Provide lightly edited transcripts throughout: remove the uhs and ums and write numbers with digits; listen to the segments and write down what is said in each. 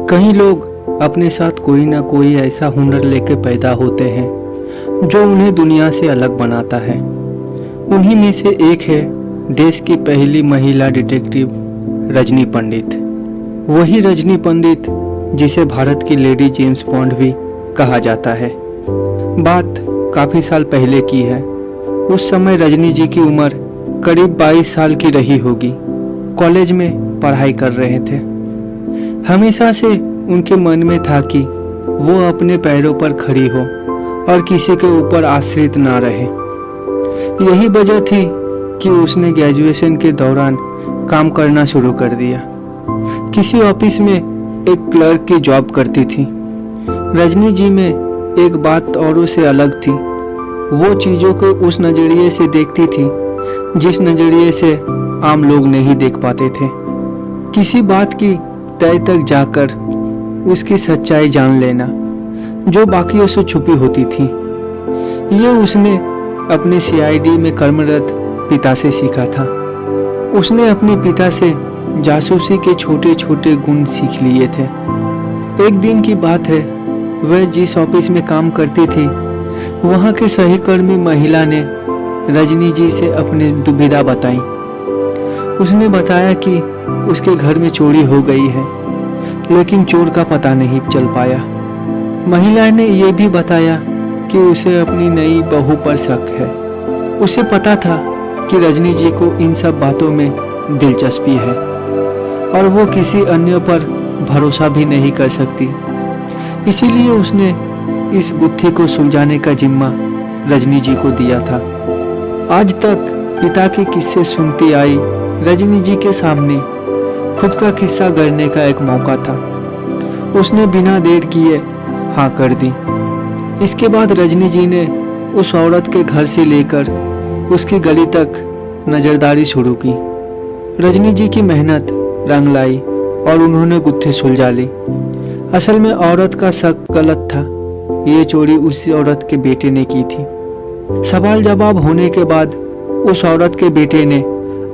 कई लोग अपने साथ कोई ना कोई ऐसा हुनर लेके पैदा होते हैं जो उन्हें दुनिया से अलग बनाता है। उन्हीं में से एक है देश की पहली महिला डिटेक्टिव रजनी पंडित। वही रजनी पंडित जिसे भारत की लेडी जेम्स बॉन्ड भी कहा जाता है। बात काफ़ी साल पहले की है। उस समय रजनी जी की उम्र करीब 22 साल की रही होगी। कॉलेज में पढ़ाई कर रहे थे। हमेशा से उनके मन में था कि वो अपने पैरों पर खड़ी हो और किसी के ऊपर आश्रित ना रहे। यही वजह थी कि उसने ग्रेजुएशन के दौरान काम करना शुरू कर दिया। किसी ऑफिस में एक क्लर्क की जॉब करती थी। रजनी जी में एक बात औरों से अलग थी। वो चीज़ों को उस नज़रिए से देखती थी जिस नज़रिए से आम लोग नहीं देख पाते थे। किसी बात की तय तक जाकर उसकी सच्चाई जान लेना जो बाकियों से छुपी होती थी। ये उसने अपने सीआईडी में कर्मरत पिता से सीखा था। उसने अपने पिता से जासूसी के छोटे छोटे गुण सीख लिए थे। एक दिन की बात है, वह जिस ऑफिस में काम करती थी वहाँ के सहकर्मी महिला ने रजनी जी से अपनी दुविधा बताई। उसने बताया कि उसके घर में चोरी हो गई है, लेकिन चोर का पता नहीं चल पाया। महिला ने यह भी बताया कि उसे अपनी नई बहू पर शक है। उसे पता था कि रजनी जी को इन सब बातों में दिलचस्पी है और वो किसी अन्य पर भरोसा भी नहीं कर सकती। इसीलिए उसने इस गुत्थी को सुलझाने का जिम्मा रजनी जी को दिया था। आज तक पिता के किस्से सुनती आई रजनी जी के सामने खुद का किस्सा गढ़ने का एक मौका था। उसने बिना देर किए हाँ कर दी। इसके बाद रजनी जी ने उस औरत के घर से लेकर उसकी गली तक नज़रदारी शुरू की। रजनी जी की मेहनत रंग लाई और उन्होंने गुत्थी सुलझा ली। असल में औरत का शक गलत था। ये चोरी उसी औरत के बेटे ने की थी। सवाल जवाब होने के बाद उस औरत के बेटे ने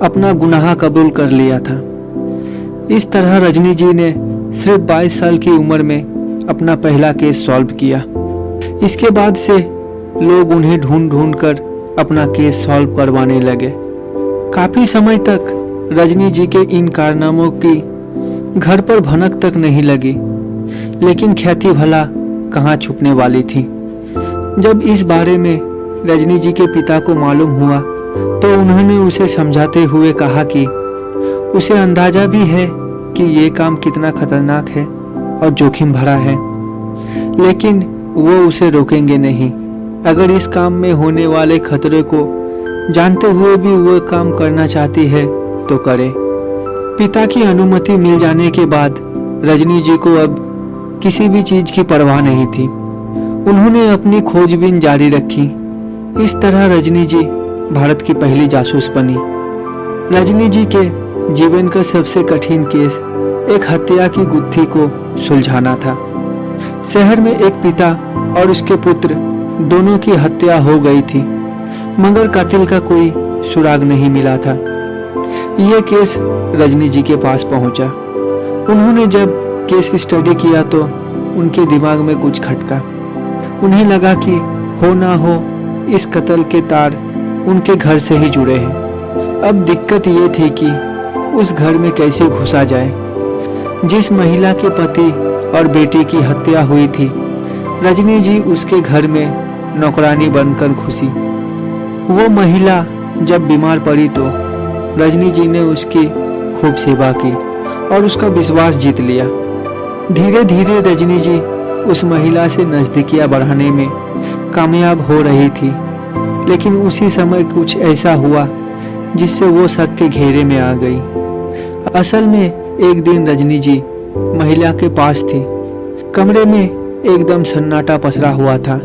अपना गुनाह कबूल कर लिया था। इस तरह रजनी जी ने सिर्फ 22 साल की उम्र में अपना पहला केस सॉल्व किया। इसके बाद से लोग उन्हें ढूंढ ढूंढ कर अपना केस सॉल्व करवाने लगे। काफ़ी समय तक रजनी जी के इन कारनामों की घर पर भनक तक नहीं लगी, लेकिन ख्याति भला कहाँ छुपने वाली थी। जब इस बारे में रजनी जी के पिता को मालूम हुआ तो उन्होंने उसे समझाते हुए कहा कि उसे अंदाजा भी है कि ये काम कितना खतरनाक है और जोखिम भरा है, लेकिन वो उसे रोकेंगे नहीं। अगर इस काम में होने वाले खतरे को जानते हुए भी वो काम करना चाहती है तो करे। पिता की अनुमति मिल जाने के बाद रजनी जी को अब किसी भी चीज़ की परवाह नहीं थी। उन्होंने अपनी खोजबीन जारी रखी। इस तरह रजनी जी भारत की पहली जासूस बनी। रजनी जी के जीवन का सबसे कठिन केस एक हत्या की गुत्थी को सुलझाना था। शहर में एक पिता और उसके पुत्र दोनों की हत्या हो गई थी, मगर कातिल का कोई सुराग नहीं मिला था। यह केस रजनी जी के पास पहुंचा। उन्होंने जब केस स्टडी किया तो उनके दिमाग में कुछ खटका। उन्हें लगा कि हो ना हो इस कत्ल के तार उनके घर से ही जुड़े हैं। अब दिक्कत ये थी कि उस घर में कैसे घुसा जाए। जिस महिला के पति और बेटी की हत्या हुई थी, रजनी जी उसके घर में नौकरानी बनकर घुसी। वो महिला जब बीमार पड़ी तो रजनी जी ने उसकी खूब सेवा की और उसका विश्वास जीत लिया। धीरे धीरे रजनी जी उस महिला से नज़दीकियाँ बढ़ाने में कामयाब हो रही थी, लेकिन उसी समय कुछ ऐसा हुआ जिससे वो शक के घेरे में आ गई। असल में एक दिन रजनी जी महिला के पास थी। कमरे में एकदम सन्नाटा पसरा हुआ था।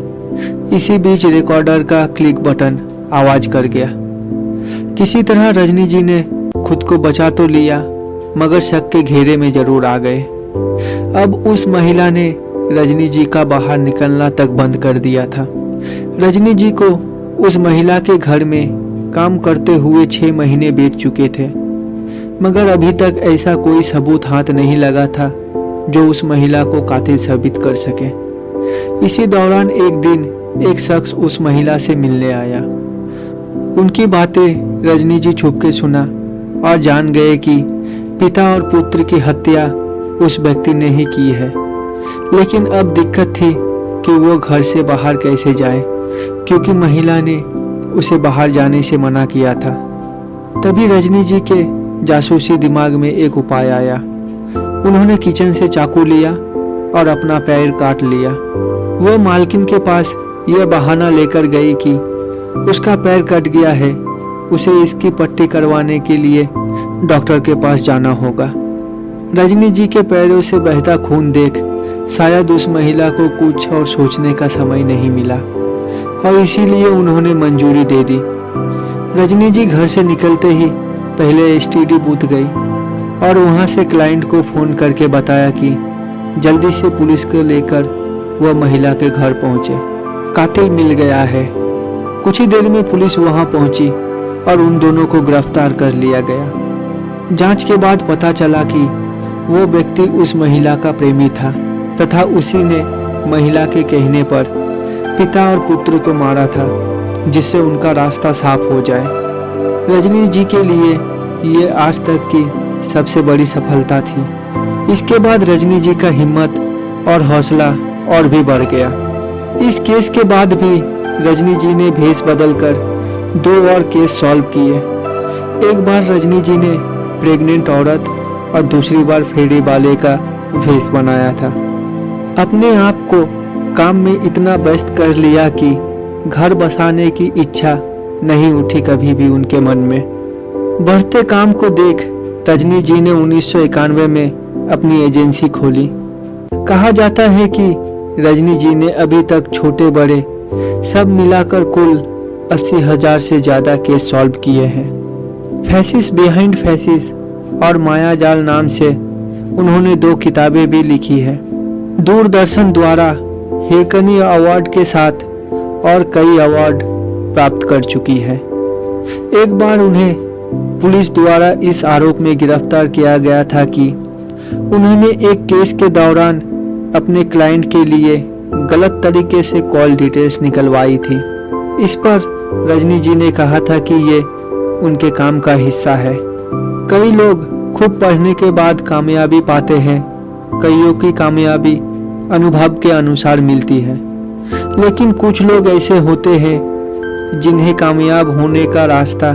इसी बीच रिकॉर्डर का क्लिक बटन आवाज कर गया। किसी तरह रजनी जी ने खुद को बचा तो लिया, मगर शक के घेरे में जरूर आ गए। अब उस महिला ने रजनी जी का बाहर निकलना तक बंद कर दिया था। रजनी जी को उस महिला के घर में काम करते हुए 6 महीने बीत चुके थे, मगर अभी तक ऐसा कोई सबूत हाथ नहीं लगा था जो उस महिला को कातिल साबित कर सके। इसी दौरान एक दिन एक शख्स उस महिला से मिलने आया। उनकी बातें रजनी जी छुप के सुना और जान गए कि पिता और पुत्र की हत्या उस व्यक्ति ने ही की है। लेकिन अब दिक्कत थी कि वो घर से बाहर कैसे जाए, क्योंकि महिला ने उसे बाहर जाने से मना किया था। तभी रजनी जी के जासूसी दिमाग में एक उपाय आया। उन्होंने किचन से चाकू लिया और अपना पैर काट लिया। वो मालकिन के पास यह बहाना लेकर गई कि उसका पैर कट गया है, उसे इसकी पट्टी करवाने के लिए डॉक्टर के पास जाना होगा। रजनी जी के पैरों से बहता खून देख शायद उस महिला को कुछ और सोचने का समय नहीं मिला और इसीलिए उन्होंने मंजूरी दे दी। रजनी जी घर से निकलते ही पहले एसटीडी बूथ गई और वहां से क्लाइंट को फ़ोन करके बताया कि जल्दी से पुलिस को लेकर वह महिला के घर पहुंचे, कातिल मिल गया है। कुछ ही देर में पुलिस वहां पहुंची और उन दोनों को गिरफ्तार कर लिया गया। जांच के बाद पता चला कि वो व्यक्ति उस महिला का प्रेमी था तथा उसी ने महिला के कहने पर पिता और पुत्र को मारा था, जिससे उनका रास्ता साफ हो जाए। रजनी जी के लिए ये आज तक की सबसे बड़ी सफलता थी। इसके बाद रजनी जी का हिम्मत और हौसला और भी बढ़ गया। इस केस के बाद भी रजनी जी ने भेष बदलकर 2 और केस सॉल्व किए। एक बार रजनी जी ने प्रेग्नेंट औरत और दूसरी बार फेरी वाले का भेष बनाया था। अपने आप को काम में इतना व्यस्त कर लिया कि घर बसाने की इच्छा नहीं उठी कभी भी उनके मन में। बढ़ते काम को देख रजनी जी ने 1991 में अपनी एजेंसी खोली। कहा जाता है कि रजनी जी ने अभी तक छोटे बड़े सब मिलाकर कुल 80,000 से ज़्यादा केस सॉल्व किए हैं। फैसिस बिहाइंड फैसिस और मायाजाल नाम से उन्होंने 2 किताबें भी लिखी है। दूरदर्शन द्वारा हिरकनी अवार्ड के साथ और कई अवार्ड प्राप्त कर चुकी है। एक बार उन्हें पुलिस द्वारा इस आरोप में गिरफ्तार किया गया था कि उन्होंने एक केस के दौरान अपने क्लाइंट के लिए गलत तरीके से कॉल डिटेल्स निकलवाई थी। इस पर रजनी जी ने कहा था कि ये उनके काम का हिस्सा है। कई लोग खूब पढ़ने के बाद कामयाबी पाते हैं, कईयों की कामयाबी अनुभव के अनुसार मिलती है, लेकिन कुछ लोग ऐसे होते हैं जिन्हें कामयाब होने का रास्ता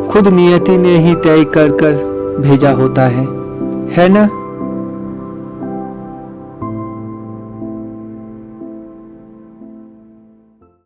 खुद नियति ने ही तय कर भेजा होता है ना।